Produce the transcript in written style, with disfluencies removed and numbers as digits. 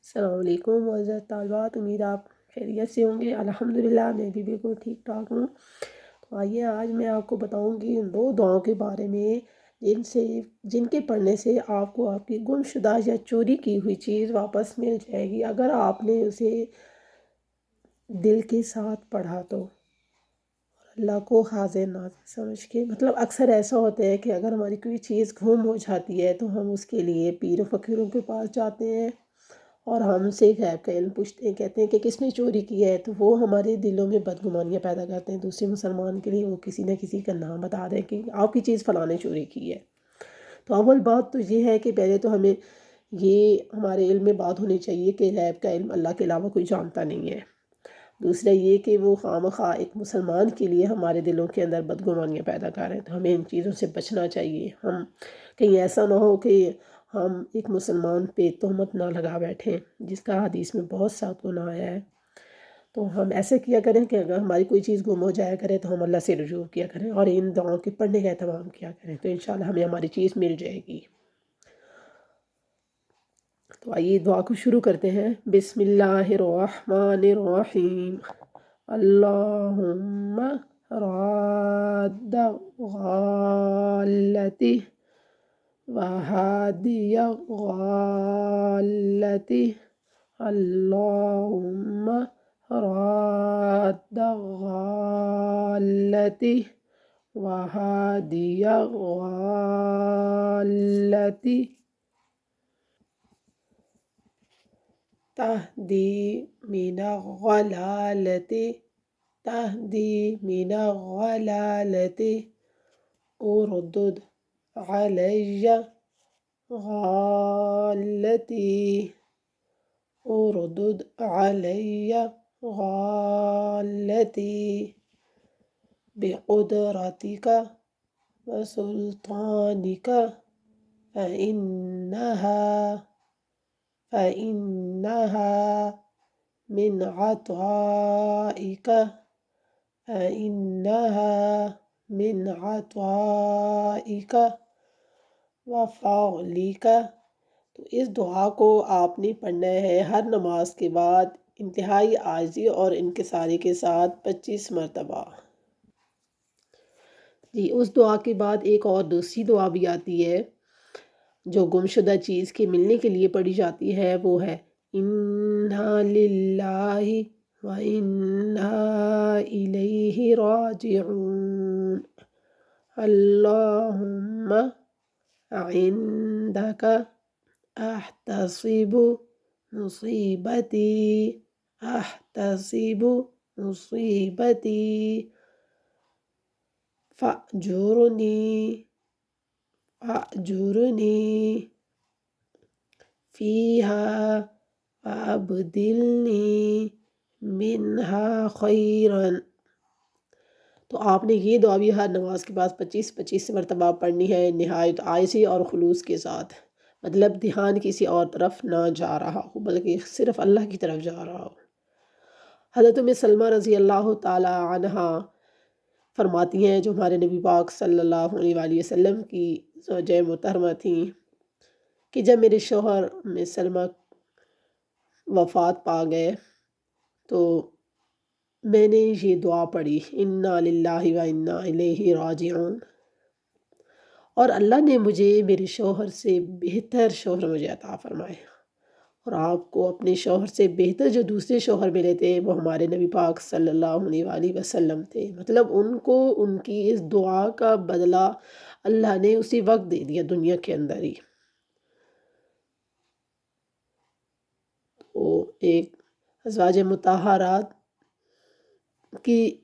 السلام علیکم معزز طالبات، امید آپ خیریت سے ہوں گے۔ الحمدللہ میں بھی بالکل ٹھیک ٹھاک ہوں۔ تو آئیے آج میں آپ کو بتاؤں گی ان دو دعاؤں کے بارے میں جن کے پڑھنے سے آپ کو آپ کی گم شدہ یا چوری کی ہوئی چیز واپس مل جائے گی، اگر آپ نے اسے دل کے ساتھ پڑھا تو، اللہ کو حاضر ناظر سمجھ کے۔ مطلب اکثر ایسا ہوتا ہے کہ اگر ہماری کوئی چیز گم ہو جاتی ہے تو ہم اس کے لیے پیر و فقیروں کے پاس جاتے ہیں اور ہم ان سے غیب کا علم پوچھتے ہیں، کہتے ہیں کہ کس نے چوری کی ہے، تو وہ ہمارے دلوں میں بدگمانیاں پیدا کرتے ہیں۔ دوسرے مسلمان کے لیے وہ کسی نہ کسی کا نام بتا دیں کہ آپ کی چیز فلاں نے چوری کی ہے۔ تو اول بات تو یہ ہے کہ پہلے تو ہمیں یہ ہمارے علم میں بات ہونی چاہیے کہ غیب کا علم اللہ کے علاوہ کوئی جانتا نہیں ہے۔ دوسرا یہ کہ وہ خواہ ایک مسلمان کے لیے ہمارے دلوں کے اندر بدگمانیاں پیدا کر رہے ہیں، تو ہمیں ان چیزوں سے بچنا چاہیے۔ ہم کہیں ایسا نہ ہو کہ ہم ایک مسلمان پہ تہمت نہ لگا بیٹھیں، جس کا حدیث میں بہت سخت گناہ آیا ہے۔ تو ہم ایسے کیا کریں کہ اگر ہماری کوئی چیز گم ہو جایا کرے تو ہم اللہ سے رجوع کیا کریں اور ان دعاؤں کے پڑھنے کا اہتمام کیا کریں، تو انشاءاللہ ہمیں ہماری چیز مل جائے گی۔ تو آئیے دعا کو شروع کرتے ہیں۔ بسم اللہ الرحمن الرحیم۔ اللہم راد غالتی وہادی غالتی، اللہم راد غالتی وہادی غالتی، تہدی من الضلالتی تہدی من الضلالتی، اردد علی غالتی اردد علی غالتی، بقدرتک وسلطانک فإنها من عطائك فإنها من عطائك وفضلك۔ تو اس دعا کو آپ نے پڑھنا ہے ہر نماز کے بعد انتہائی عاجزی اور انکساری کے ساتھ 25 مرتبہ۔ جی، اس دعا کے بعد ایک اور دوسری دعا بھی آتی ہے جو گمشدہ چیز کے ملنے کے لیے پڑھی جاتی ہے، وہ ہے انا للہ و انا الیہ راجعون، اللہم عندک احتسب مصیبتی احتسب مصیبتی فأجرنی فیہا وابدلنی منہا خیرا۔ تو آپ نے یہ دعا بھی ہر نماز کے بعد 25 مرتبہ پڑھنی ہے، نہایت عاجزی اور خلوص کے ساتھ۔ مطلب دھیان کسی اور طرف نہ جا رہا ہو بلکہ صرف اللہ کی طرف جا رہا ہو۔ حضرت ام سلمہ رضی اللہ تعالی عنہ فرماتی ہیں، جو ہمارے نبی پاک صلی اللہ علیہ وآلہ وسلم کی زوجہ محترمہ تھیں، کہ جب میرے شوہر ام سلمہ وفات پا گئے تو میں نے یہ دعا پڑھی، انا للہ و انا الیہ راجعون، اور اللہ نے مجھے میرے شوہر سے بہتر شوہر مجھے عطا فرمائے۔ اور آپ کو اپنے شوہر سے بہتر جو دوسرے شوہر ملے تھے وہ ہمارے نبی پاک صلی اللہ علیہ وآلہ وسلم تھے۔ مطلب ان کو ان کی اس دعا کا بدلہ اللہ نے اسی وقت دے دیا دنیا کے اندر ہی۔ تو ایک ازواج مطہرات کی